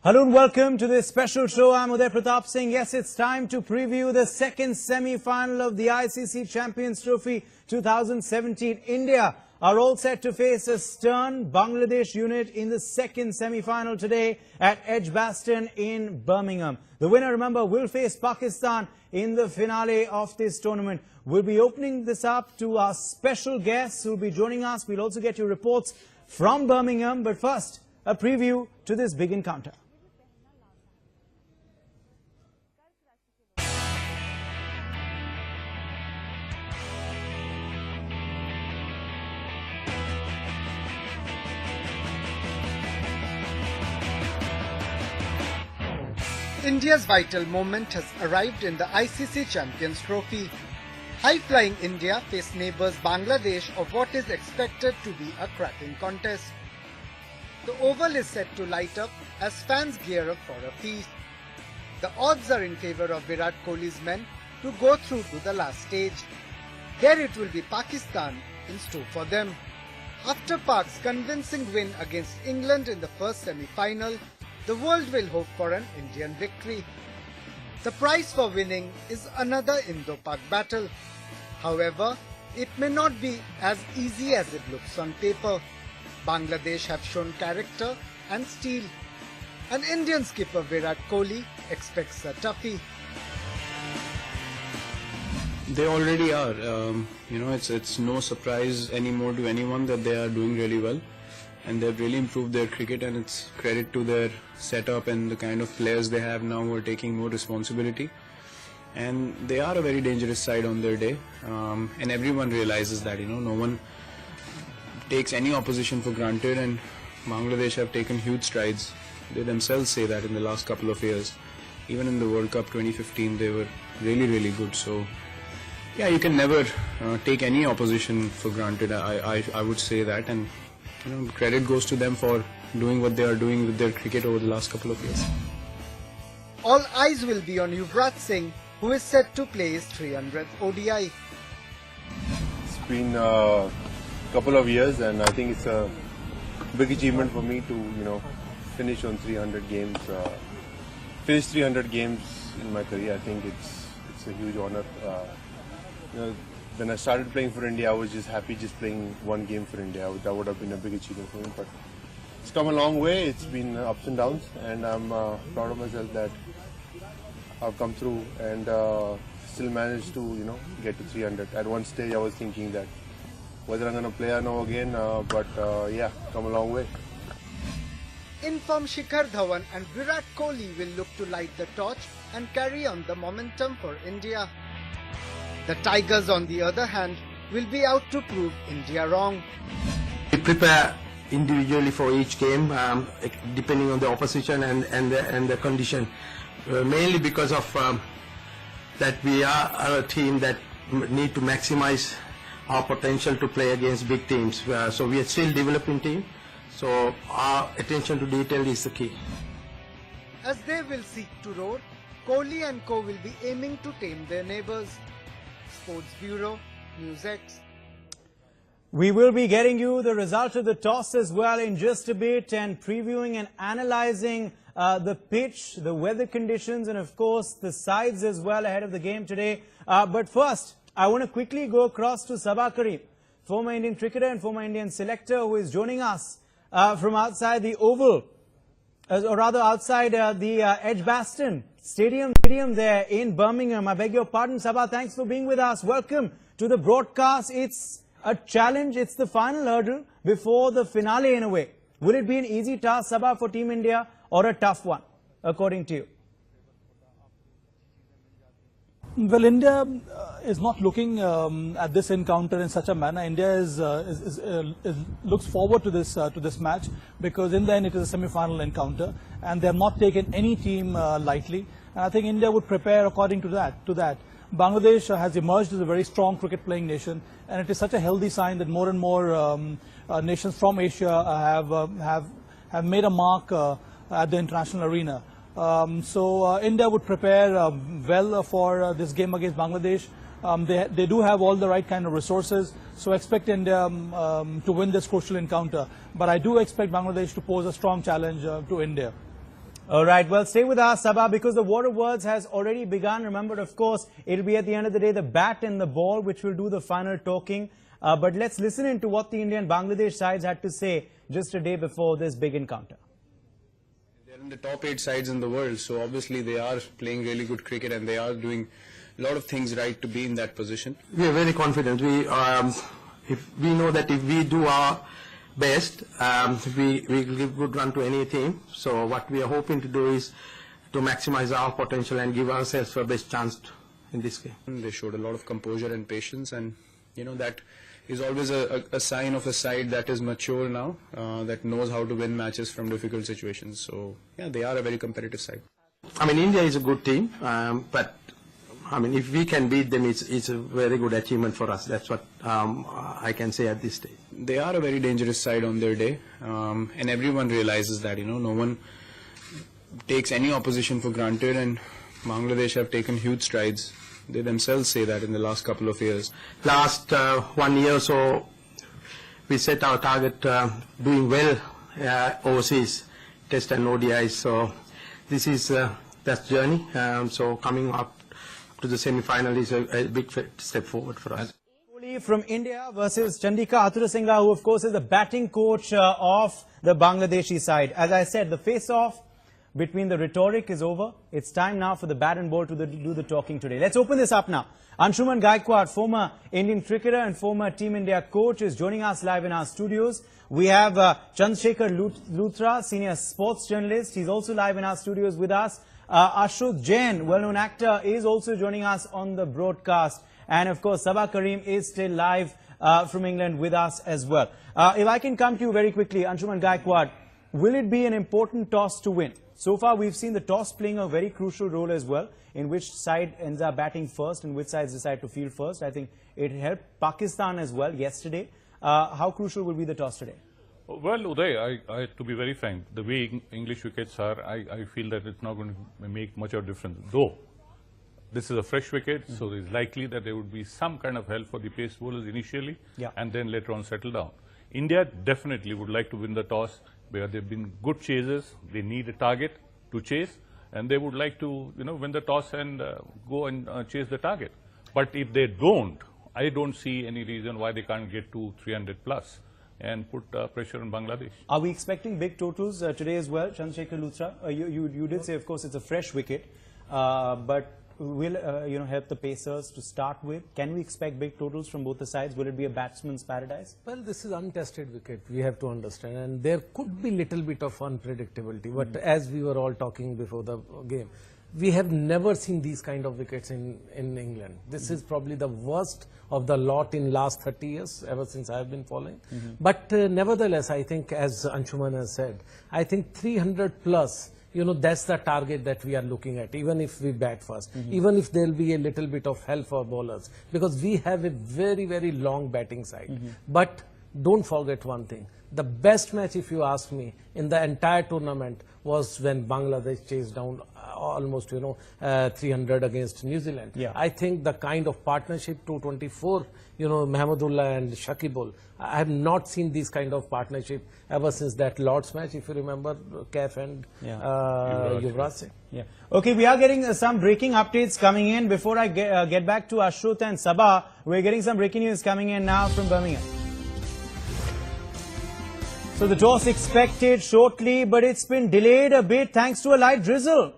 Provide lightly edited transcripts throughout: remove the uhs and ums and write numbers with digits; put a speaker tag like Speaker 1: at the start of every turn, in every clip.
Speaker 1: Hello and welcome to this special show. I'm Uday Pratap Singh. Yes, it's time to preview the second semi-final of the ICC Champions Trophy 2017. India are all set to face a stern Bangladesh unit in the second semi-final today at Edgbaston in Birmingham. The winner, remember, will face Pakistan in the finale of this tournament. We'll be opening this up to our special guests who will be joining us. We'll also get your reports from Birmingham. But first, a preview to this big encounter.
Speaker 2: India's vital moment has arrived in the ICC Champions Trophy. High-flying India face neighbours Bangladesh of what is expected to be a cracking contest. The oval is set to light up as fans gear up for a feast. The odds are in favour of Virat Kohli's men to go through to the last stage. There it will be Pakistan in store for them. After Pak's convincing win against England in the first semi-final, the world will hope for an Indian victory. The prize for winning is another Indo-Pak battle. However, it may not be as easy as it looks on paper. Bangladesh have shown character and steel. An Indian skipper Virat Kohli expects a toughie.
Speaker 3: They already are. It's no surprise anymore to anyone that they are doing really well. And they've really improved their cricket, and it's credit to their setup and the kind of players they have now who are taking more responsibility. And they are a very dangerous side on their day, and everyone realizes that, no one takes any opposition for granted, and Bangladesh have taken huge strides. They themselves say that in the last couple of years. Even in the World Cup 2015, they were really, really good. So, yeah, you can never take any opposition for granted, I would say that. And credit goes to them for doing what they are doing with their cricket over the last couple of years.
Speaker 2: All eyes will be on Yuvraj Singh, who is set to play his 300th ODI.
Speaker 4: It's been a couple of years, and I think it's a big achievement for me to, finish on 300 games. Finish 300 games in my career. I think it's a huge honor. When I started playing for India, I was just happy just playing one game for India. That would have been a big achievement for me. But it's come a long way. It's been ups and downs, and I'm proud of myself that I've come through and still managed to, get to 300. At one stage, I was thinking that whether I'm going to play or no again, but yeah, come a long way.
Speaker 2: In form, Shikhar Dhawan and Virat Kohli will look to light the torch and carry on the momentum for India. The Tigers, on the other hand, will be out to prove India wrong.
Speaker 5: We prepare individually for each game, depending on the opposition and the condition. Mainly because of that we are a team that need to maximize our potential to play against big teams. So we are still developing team. So our attention to detail is the key.
Speaker 2: As they will seek to roar, Kohli and co will be aiming to tame their neighbours. Sports Bureau, NewsX.
Speaker 1: We will be getting you the result of the toss as well in just a bit, and previewing and analyzing the pitch, the weather conditions, and of course the sides as well ahead of the game today. But first, I want to quickly go across to Sabah Karim, former Indian cricketer and former Indian selector, who is joining us from outside the Oval, or rather outside the Edgbaston Stadium there in Birmingham. I beg your pardon, Sabah. Thanks for being with us. Welcome to the broadcast. It's a challenge. It's the final hurdle before the finale in a way. Will it be an easy task, Sabah, for Team India, or a tough one, according to you?
Speaker 6: Well, India is not looking at this encounter in such a manner. India looks forward to this match, because in the end it is a semi-final encounter, and they have not taken any team lightly. And I think India would prepare according to that. Bangladesh has emerged as a very strong cricket-playing nation, and it is such a healthy sign that more and more nations from Asia have made a mark at the international arena. So India would prepare well for this game against Bangladesh. They do have all the right kind of resources, so expect India to win this crucial encounter. But I do expect Bangladesh to pose a strong challenge to India.
Speaker 1: All right, well, stay with us, Sabah, because the War of Words has already begun. Remember, of course, it'll be at the end of the day the bat and the ball which will do the final talking. But let's listen into what the India and Bangladesh sides had to say just a day before this big encounter.
Speaker 3: They're in the top 8 sides in the world, so obviously they are playing really good cricket and they are doing a lot of things right to be in that position.
Speaker 5: We are very confident. We know that if we do our best, we will give good run to any team. So what we are hoping to do is to maximize our potential and give ourselves the best chance in this game.
Speaker 3: They showed a lot of composure and patience, and that is always a sign of a side that is mature now, that knows how to win matches from difficult situations. So yeah, they are a very competitive side.
Speaker 5: I mean, India is a good team, but I mean, if we can beat them, it's a very good achievement for us. That's what I can say at this stage.
Speaker 3: They are a very dangerous side on their day, and everyone realizes that. No one takes any opposition for granted, and Bangladesh have taken huge strides. They themselves say that in the last couple of years.
Speaker 5: Last 1 year or so, we set our target doing well overseas, Test and ODIs. So this is that journey. So coming up to the semi-final is a big step forward for us.
Speaker 1: From India versus Chandika Aturasinghe, who of course is the batting coach of the Bangladeshi side. As I said, the face-off between the rhetoric is over. It's time now for the bat and ball to do the talking today. Let's open this up now. Anshuman Gaikwad, former Indian cricketer and former Team India coach, is joining us live in our studios. We have Chandrasekhar Luthra, senior sports journalist. He's also live in our studios with us. Ashut Jain, well-known actor, is also joining us on the broadcast. And of course, Sabah Karim is still live from England with us as well. If I can come to you very quickly, Anshuman Gaikwad, will it be an important toss to win? So far, we've seen the toss playing a very crucial role as well, in which side ends up batting first and which sides decide to field first. I think it helped Pakistan as well yesterday. How crucial will be the toss today?
Speaker 7: Well, Uday, to be very frank, the way English wickets are, I feel that it's not going to make much of a difference. Though, this is a fresh wicket, so it's likely that there would be some kind of help for the pace bowlers initially, and then later on settle down. India definitely would like to win the toss, where they've been good chasers. They need a target to chase, and they would like to, win the toss and go and chase the target. But if they don't, I don't see any reason why they can't get to 300 plus and put pressure on Bangladesh.
Speaker 1: Are we expecting big totals today as well, Chandrasekhar Luthra? You did say, of course, it's a fresh wicket, but will help the pacers to start with? Can we expect big totals from both the sides? Will it be a batsman's paradise?
Speaker 8: Well, this is untested wicket, we have to understand, and there could be little bit of unpredictability. But as we were all talking before the game, we have never seen these kind of wickets in England. This is probably the worst of the lot in last 30 years, ever since I have been following. But nevertheless, I think, as Anshuman has said, I think 300 plus, that's the target that we are looking at, even if we bat first, even if there will be a little bit of help for bowlers, because we have a very, very long batting side. But don't forget one thing. The best match, if you ask me, in the entire tournament was when Bangladesh chased down almost, 300 against New Zealand. I think the kind of partnership 224, Mahmudullah and Shakibul, I have not seen this kind of partnership ever since that Lord's match, if you remember, Kef and Yuvraj Singh.
Speaker 1: Okay, we are getting some breaking updates coming in. Before I get back to Ashut and Sabah, we're getting some breaking news coming in now from Birmingham. So the toss expected shortly, but it's been delayed a bit thanks to a light drizzle.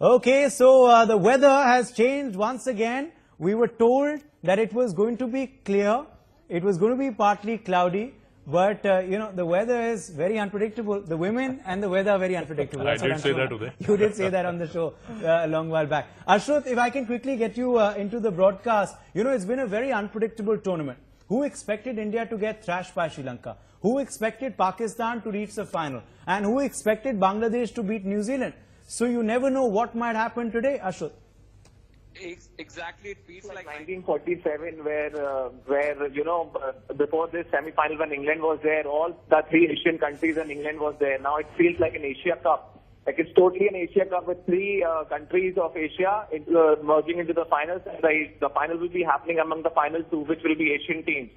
Speaker 1: Okay, so the weather has changed once again. We were told that it was going to be clear. It was going to be partly cloudy, but the weather is very unpredictable. The women and the weather are very unpredictable.
Speaker 7: I did say that today.
Speaker 1: You did say that on the show a long while back. Ashut, if I can quickly get you into the broadcast, it's been a very unpredictable tournament. Who expected India to get thrashed by Sri Lanka? Who expected Pakistan to reach the final? And who expected Bangladesh to beat New Zealand? So you never know what might happen today, Ashut.
Speaker 9: Exactly, it feels like 1947, where before this semi-final, when England was there, all the 3 Asian countries and England was there. Now it feels like an Asia Cup. Like it's totally an Asia Cup with 3 countries of Asia merging into the finals. And the final will be happening among the final 2, which will be Asian teams.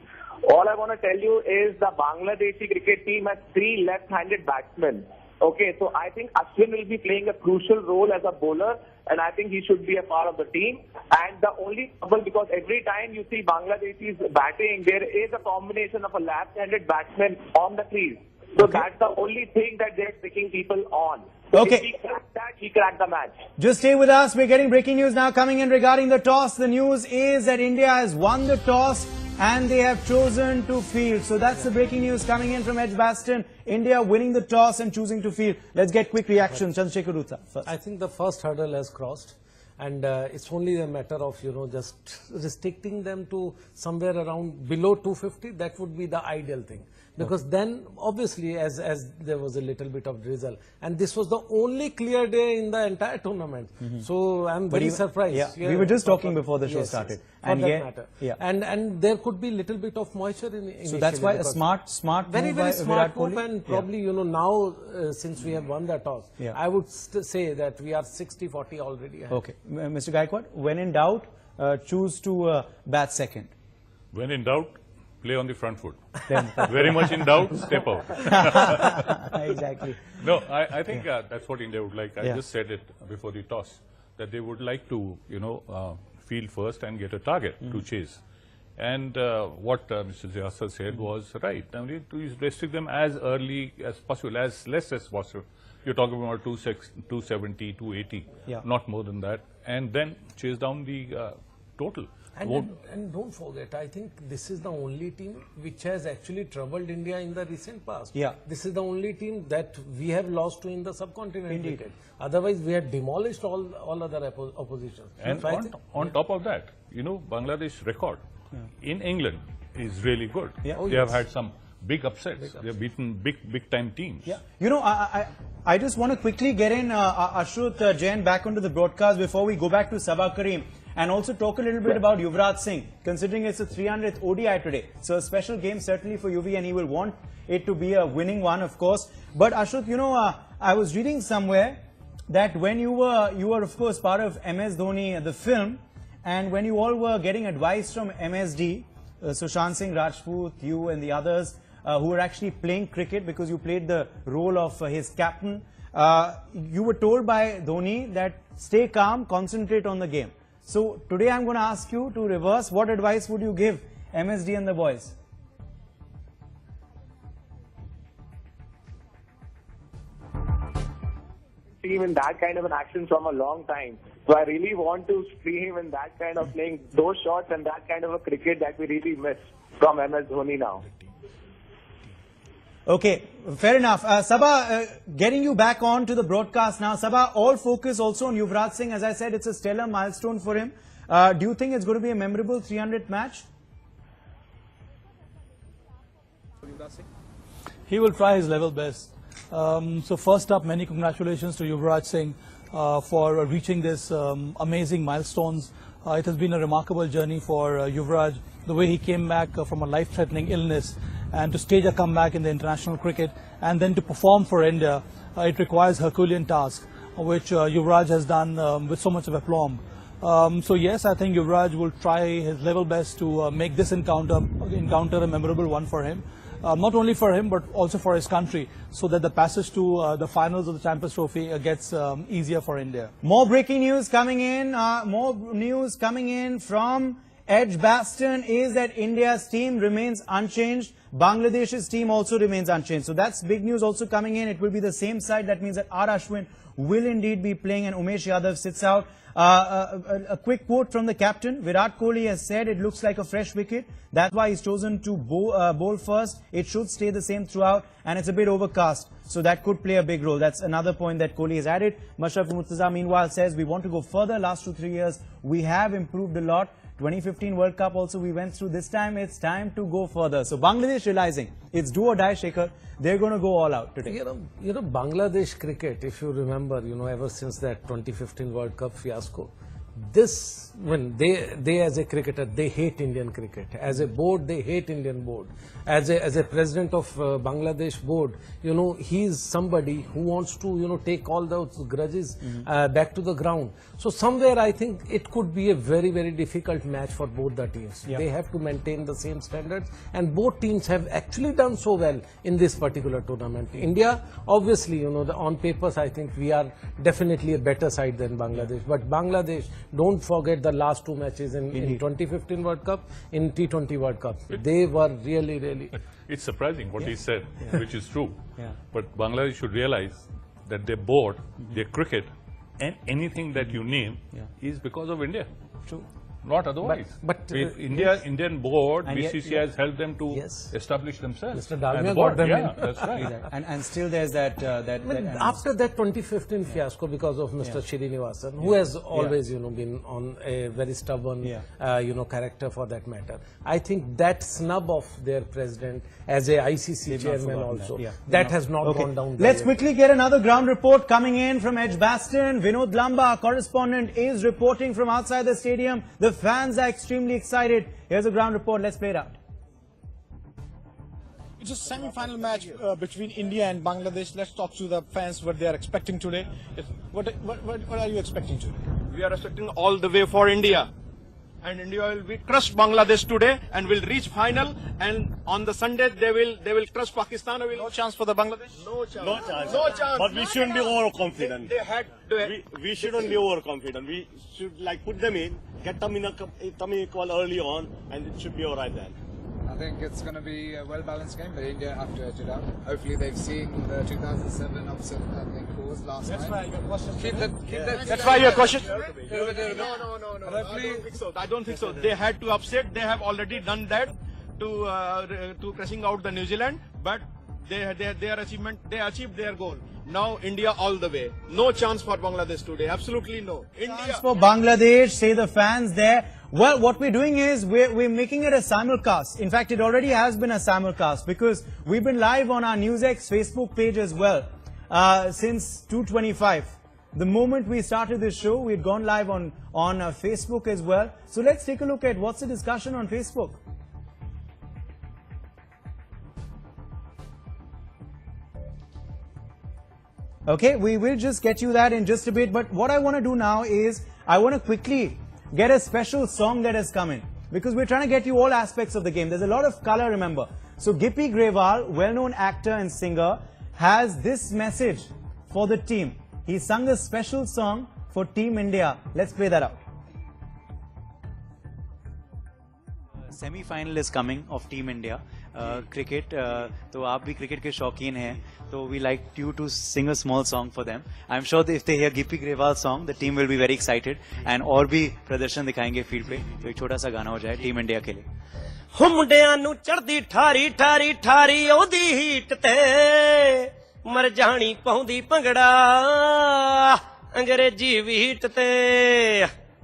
Speaker 9: All I want to tell you is the Bangladeshi cricket team has 3 left-handed batsmen. Okay, so I think Ashwin will be playing a crucial role as a bowler, and I think he should be a part of the team. And the only trouble, because every time you see Bangladeshis batting, there is a combination of a left-handed batsman on the crease. So that's the only thing that they're picking people on. So
Speaker 1: Okay.
Speaker 9: if he cracked that, he cracked the match.
Speaker 1: Just stay with us. We're getting breaking news now coming in regarding the toss. The news is that India has won the toss and they have chosen to field. So that's the breaking news coming in from Edgbaston. India winning the toss and choosing to field. Let's get quick reaction. Chandrasekhar Rutha first.
Speaker 8: I think the first hurdle has crossed, and it's only a matter of, just restricting them to somewhere around below 250. That would be the ideal thing. Because then, obviously, as there was a little bit of drizzle, and this was the only clear day in the entire tournament. So I'm very surprised.
Speaker 1: Yeah, we were just talking before the show started.
Speaker 8: For
Speaker 1: And
Speaker 8: that
Speaker 1: yet-
Speaker 8: matter.
Speaker 1: yeah.
Speaker 8: And there could be little bit of moisture in
Speaker 1: So that's why a
Speaker 8: because
Speaker 1: smart
Speaker 8: very,
Speaker 1: move
Speaker 8: very
Speaker 1: by
Speaker 8: smart
Speaker 1: Virat
Speaker 8: move,
Speaker 1: Kohli.
Speaker 8: and probably, now, since we have won the toss,
Speaker 1: Yeah.
Speaker 8: I would say that we are 60-40 already ahead.
Speaker 1: Okay. Mr. Gaikwad, when in doubt, choose to bat second.
Speaker 7: When in doubt, play on the front foot. Very much in doubt, step out.
Speaker 1: Exactly.
Speaker 7: No, I think that's what India would like. I
Speaker 1: Yeah.
Speaker 7: just said it before the toss, that they would like to, field first and get a target to chase. And what Mr. Jayasar said was right. I mean, to restrict them as early as possible, as less as possible. You're talking about 270, 280,
Speaker 1: Yeah.
Speaker 7: not more than that. And then chase down the total.
Speaker 8: And don't forget, I think this is the only team which has actually troubled India in the recent past.
Speaker 1: Yeah.
Speaker 8: This is the only team that we have lost to in the subcontinent
Speaker 1: Indeed.
Speaker 8: cricket. Otherwise, we had demolished all other oppositions.
Speaker 7: And
Speaker 8: So I think-
Speaker 7: on top of that, Bangladesh record in England is really good.
Speaker 1: Yeah.
Speaker 7: They have had some big upsets. They have beaten big time teams.
Speaker 1: Yeah. I just want to quickly get in Ashut Jain back onto the broadcast before we go back to Sabah Karim and also talk a little bit about Yuvraj Singh, considering it's the 300th ODI today. So a special game certainly for Yuvi, and he will want it to be a winning one, of course. But Ashut, I was reading somewhere that when you were of course part of MS Dhoni, the film, and when you all were getting advice from MSD, Sushant Singh Rajput, you and the others who were actually playing cricket because you played the role of his captain, you were told by Dhoni that stay calm, concentrate on the game. So today I'm going to ask you to reverse. What advice would you give MSD and the boys?
Speaker 9: See him in that kind of an action from a long time. So I really want to see him in that kind of playing those shots and that kind of a cricket that we really miss from MS Dhoni now.
Speaker 1: Okay, fair enough. Sabah, getting you back on to the broadcast now. Sabah, all focus also on Yuvraj Singh. As I said, it's a stellar milestone for him. Do you think it's going to be a memorable 300th match?
Speaker 6: He will try his level best. So first up, many congratulations to Yuvraj Singh for reaching this amazing milestones. It has been a remarkable journey for Yuvraj, the way he came back from a life-threatening illness and to stage a comeback in the international cricket and then to perform for India. It requires Herculean task, which Yuvraj has done with so much of aplomb. So yes, I think Yuvraj will try his level best to make this encounter a memorable one for him. Not only for him, but also for his country, so that the passage to the finals of the Champions Trophy gets easier for India.
Speaker 1: More breaking news coming in. More news coming in from Edgbaston is that India's team remains unchanged. Bangladesh's team also remains unchanged. So that's big news also coming in. It will be the same side. That means that R. Ashwin will indeed be playing and Umesh Yadav sits out. A quick quote from the captain. Virat Kohli has said it looks like a fresh wicket. That's why he's chosen to bowl first. It should stay the same throughout, and it's a bit overcast. So that could play a big role. That's another point that Kohli has added. Mashraf Murtaza, meanwhile, says we want to go further. Last 2-3 years, we have improved a lot. 2015 World Cup also we went through. This time it's time to go further. So Bangladesh realizing it's do or die, Shekhar. They're going to go all out today.
Speaker 8: Bangladesh cricket, if you remember, ever since that 2015 World Cup fiasco, this, when they as a cricketer, they hate Indian cricket. As a board, they hate Indian board. As a president of Bangladesh board, you know, he is somebody who wants to, you know, take all those grudges back to the ground. So somewhere I think it could be a very, very difficult match for both the teams.
Speaker 1: Yeah.
Speaker 8: They have to maintain the same standards, and both teams have actually done so well in this particular tournament. India, obviously, you know, on papers, I think we are definitely a better side than Bangladesh. But Bangladesh, don't forget the last two matches in 2015 World Cup, in T20 World Cup. They were really...
Speaker 7: It's surprising what he said, which is true.
Speaker 1: Yeah.
Speaker 7: But Bangladesh should realize that their board, their cricket, and anything that you name is because of India.
Speaker 1: True.
Speaker 7: Not otherwise.
Speaker 8: But,
Speaker 7: Indian board,
Speaker 1: And yet-
Speaker 7: BCCI has helped them to establish themselves.
Speaker 8: Mr. Dalmia
Speaker 7: as a
Speaker 8: got
Speaker 7: board.
Speaker 8: them
Speaker 7: Yeah,
Speaker 8: in.
Speaker 7: that's right.
Speaker 1: And still there's that...
Speaker 8: After that 2015 fiasco, because of Mr. Srinivasan, who has always, you know, been on a very stubborn, you know, character for that matter. I think that snub of their president as a ICC chairman also, that has not gone down.
Speaker 1: Let's quickly get another ground report coming in from Edgbaston. Vinod Lamba, our correspondent, is reporting from outside the stadium. The fans are extremely excited. Here's a ground report. Let's play it out.
Speaker 10: It's a semi-final match between India and Bangladesh. Let's talk to the fans what they are expecting today. What are you expecting today?
Speaker 11: We are expecting all the way for India. And India will crush Bangladesh today and will reach final. And on the Sunday they will crush Pakistan. No chance for the Bangladesh. No chance.
Speaker 12: No chance.
Speaker 11: No chance.
Speaker 12: But we shouldn't be overconfident.
Speaker 11: We
Speaker 12: shouldn't be overconfident. We should like put them in, get them in a equal early on, and it should be all right then.
Speaker 13: I think it's going to be a well-balanced game, but India have to edge it out. Hopefully they've seen the 2007 upset that they caused last night.
Speaker 10: That's why your question.
Speaker 11: That's why your question.
Speaker 13: No.
Speaker 11: I don't think so. They had to upset. They have already done that to crushing out the New Zealand, but their achievement, they achieved their goal. Now India all the way. No chance for Bangladesh today. Absolutely no.
Speaker 1: Chance for Bangladesh, say the fans there. Well, what we're doing is we're making it a simulcast. In fact, it already has been a simulcast because we've been live on our NewsX Facebook page as well since 2:25. The moment we started this show, we'd gone live on Facebook as well. So let's take a look at what's the discussion on Facebook. Okay, we will just get you that in just a bit. But what I want to do now is I want to quickly get a special song that has come in, because we're trying to get you all aspects of the game. There's a lot of color, remember. So Gippy Grewal, well-known actor and singer, has this message for the team. He sung a special song for Team India. Let's play that out. Semi-final is coming of Team India. Cricket, तो आप भी cricket के शौकीन हैं, तो we like you to sing a small song for them. I'm sure that if they hear Gippy Grewal's song, the team will be very excited and और भी प्रदर्शन दिखाएंगे फील्ड पे. तो एक छोटा सा गाना हो जाए टीम इंडिया के लिए.
Speaker 14: हो मुंडिਆਂ ਨੂੰ ਚੜਦੀ ਠਾਰੀ ਠਾਰੀ ਠਾਰੀ ਉਹਦੀ ਹੀਟ ਤੇ ਮਰ ਜਾਣੀ ਪਾਉਂਦੀ ਭੰਗੜਾ अंग्रेजी बीट ते.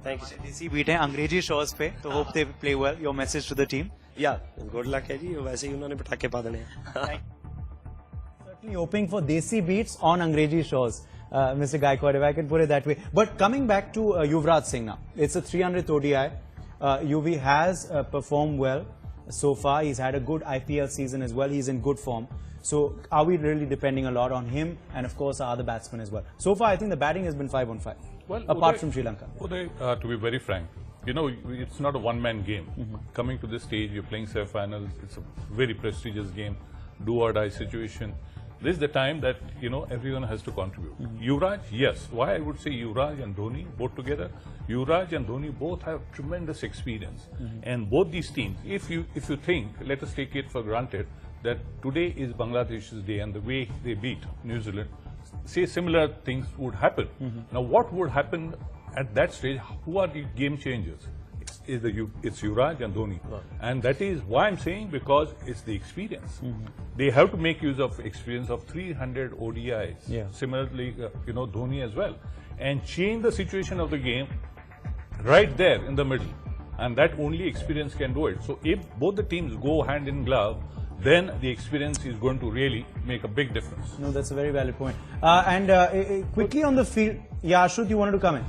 Speaker 14: Thank you.
Speaker 1: देसी बीट है अंग्रेजी शोज पे, तो hope they play well. Your message to the team.
Speaker 14: Yeah, good luck है जी. वैसे ही उन्होंने पटाखे पा देने हैं.
Speaker 1: Certainly hoping for desi beats on Angreji shores, Mr. Gaikwad, if I can put it that way. But coming back to Yuvraj Singh now, it's a 300th ODI. UV has performed well so far. He's had a good IPL season as well. He's in good form. So are we really depending a lot on him and of course our other batsmen as well? So far I think the batting has been 5 on 5, well, apart from Sri Lanka.
Speaker 7: Uday, to be very frank, you know, it's not a one-man game. Coming to this stage, you're playing semi-finals. It's a very prestigious game, do-or-die situation. This is the time that, you know, everyone has to contribute. Yuvraj, yes. Why I would say Yuvraj and Dhoni both together? Yuvraj and Dhoni both have tremendous experience, and both these teams. If you think, let us take it for granted that today is Bangladesh's day, and the way they beat New Zealand, say similar things would happen. Now, what would happen at that stage? Who are the game changers? It's Yuvraj and Dhoni. And that is why I'm saying, because it's the experience. They have to make use of experience of 300 ODIs. Similarly, you know, Dhoni as well. And change the situation of the game right there in the middle. And that only experience can do it. So if both the teams go hand in glove, then the experience is going to really make a big difference.
Speaker 1: No, that's a very valid point. Quickly on the field, yeah, Ashut, you wanted to come in?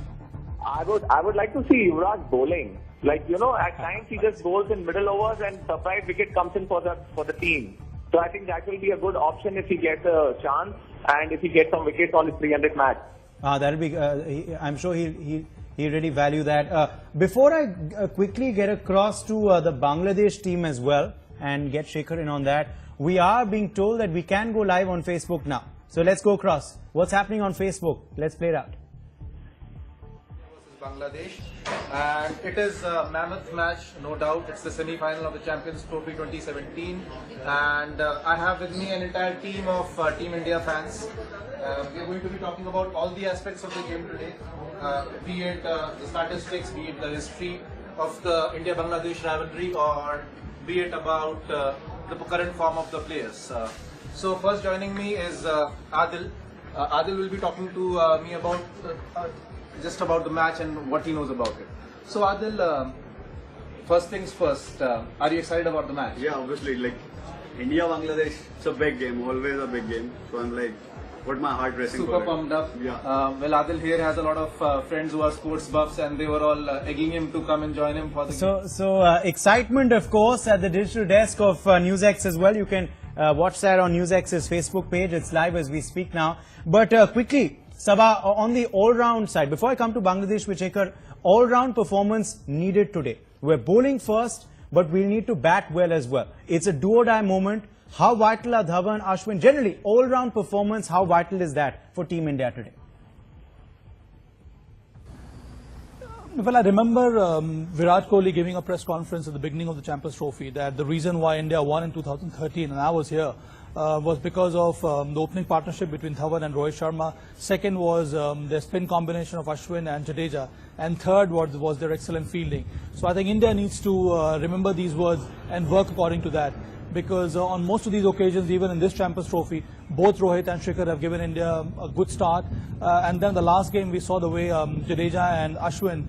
Speaker 9: I would like to see Yuvraj bowling. Like, you know, at times he just bowls in middle overs and surprise wicket comes in for the team. So I think that will be a good option if he gets a chance and if he gets some wickets on his 300 match.
Speaker 1: That'll be. I'm sure he really value that. Before I quickly get across to the Bangladesh team as well and get Shekhar in on that, we are being told that we can go live on Facebook now. So let's go across. What's happening on Facebook? Let's play it out.
Speaker 15: Bangladesh, and it is a mammoth match, no doubt. It's the semi-final of the Champions Trophy 2017, and I have with me an entire team of Team India fans. We are going to be talking about all the aspects of the game today, be it the statistics, be it the history of the India-Bangladesh rivalry, or be it about the current form of the players. So first joining me is Adil. Adil will be talking to me about just about the match and what he knows about it. So Adil, first things first, are you excited about the match?
Speaker 16: Yeah, obviously, like India-Bangladesh, it's a big game, always a big game. So I'm like, put my heart racing
Speaker 15: Super
Speaker 16: for it.
Speaker 15: pumped up.
Speaker 16: Yeah.
Speaker 15: Well, Adil here has a lot of friends who are sports buffs, and they were all egging him to come and join him for the game.
Speaker 1: So excitement, of course, at the digital desk of NewsX as well. You can watch that on NewsX's Facebook page. It's live as we speak now. But quickly, Sabah, on the all-round side, before I come to Bangladesh, Shekhar, all-round performance needed today. We're bowling first, but we need to bat well as well. It's a do-or-die moment. How vital are Dhawan, Ashwin? Generally, all-round performance, how vital is that for Team India today?
Speaker 6: Well, I remember Virat Kohli giving a press conference at the beginning of the Champions Trophy that the reason why India won in 2013, and I was here, was because of the opening partnership between Dhawan and Rohit Sharma. Second was their spin combination of Ashwin and Jadeja. And third was their excellent fielding. So I think India needs to remember these words and work according to that. Because on most of these occasions, even in this Champions Trophy, both Rohit and Shekhar have given India a good start. And then the last game, we saw the way Jadeja and Ashwin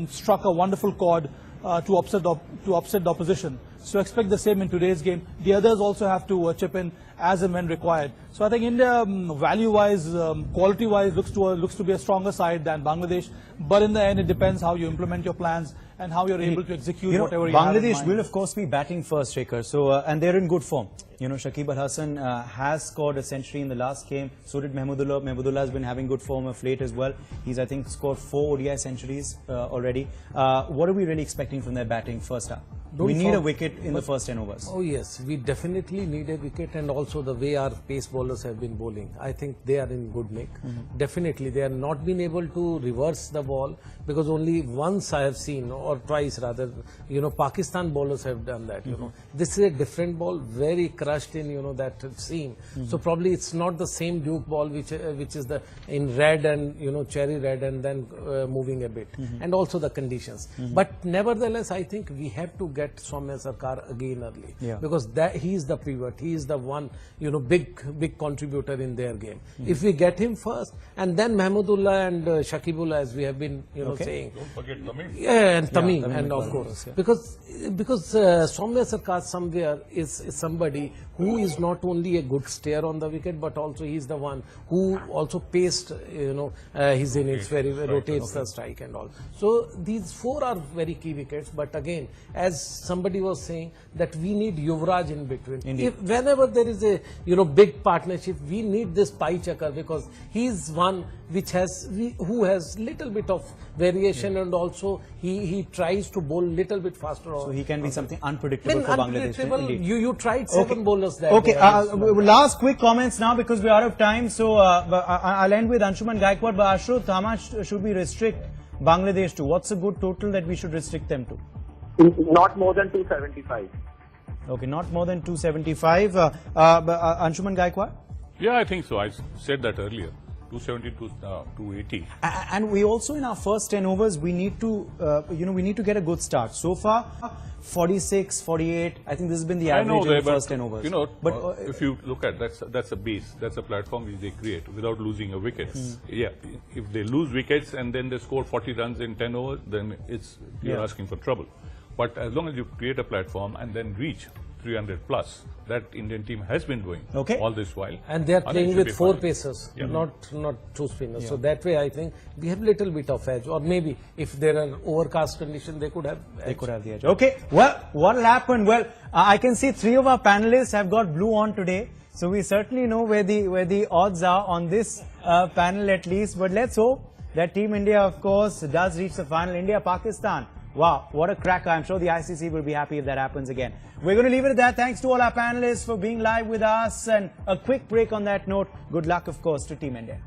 Speaker 6: struck a wonderful chord to upset the opposition. So expect the same in today's game. The others also have to chip in as and when required. So I think India, value-wise, quality-wise, looks to be a stronger side than Bangladesh. But in the end, it depends how you implement your plans and how you're able to execute whatever you have in mind.
Speaker 1: Bangladesh will, of course, be batting first, Shekhar. So, and they're in good form. You know, Shakib Al Hasan has scored a century in the last game. So did Mahmudullah. Mahmudullah has been having good form of late as well. He's, I think, scored 4 ODI centuries already. What are we really expecting from their batting first up? We need a wicket in the first 10 overs.
Speaker 8: Oh yes, we definitely need a wicket, and also the way our pace bowlers have been bowling, I think they are in good nick. Definitely, they have not been able to reverse the ball, because only once I have seen, or twice rather, you know, Pakistan bowlers have done that. You know, this is a different ball, very crushed in, you know, that seam. So probably it's not the same Duke ball which is the in red and, you know, cherry red and then moving a bit, and also the conditions. But nevertheless, I think we have to get Soumya Sarkar again early, because he is the pivot, he is the one, you know, big contributor in their game. If we get him first, and then Mahmudullah and Shakibullah, as we have been, you know, saying.
Speaker 7: Don't forget Tamim.
Speaker 8: Yeah, and Tamim, and of course, because Soumya Sarkar somewhere is somebody who is not only a good stayer on the wicket, but also he is the one who also paced, you know, his innings, very rotates the strike and all. So these 4 are very key wickets. But again, as somebody was saying, that we need Yuvraj in between. Whenever there is a, you know, big partnership, we need this pie checker, because he is one who has little bit of variation, and also he tries to bowl little bit faster.
Speaker 1: So he can be something unpredictable for Bangladesh.
Speaker 8: You tried 7 bowlers there.
Speaker 1: Okay, last quick comments now, because we're out of time. So I'll end with Anshuman Gaikwad. But Ashruth, how much should we restrict Bangladesh to? What's a good total that we should restrict them to?
Speaker 9: Not more than 275.
Speaker 1: Okay, not more than 275. Anshuman Gaikwad?
Speaker 7: Yeah, I think so. I said that earlier. 270 to 280.
Speaker 1: And we also, in our first 10 overs, we need to, we need to get a good start. So far, 46, 48. I think this has been the average in the first 10 overs.
Speaker 7: You know, but if you look at that's a base, that's a platform which they create without losing a wicket. Yeah, if they lose wickets and then they score 40 runs in 10 overs, then you're asking for trouble. But as long as you create a platform and then reach, 300 plus that Indian team has been doing all this while.
Speaker 8: And they are playing with 4 pacers,
Speaker 7: Yeah.
Speaker 8: not 2 spinners. So that way I think we have little bit of edge, or maybe if there are overcast conditions, they could have edge.
Speaker 1: They could have the edge. Okay, well, what will happen? Well, I can see 3 of our panelists have got blue on today. So we certainly know where the odds are on this panel at least. But let's hope that Team India, of course, does reach the final. India-Pakistan. Wow, what a cracker. I'm sure the ICC will be happy if that happens again. We're going to leave it at that. Thanks to all our panelists for being live with us. And a quick break on that note. Good luck, of course, to Team India.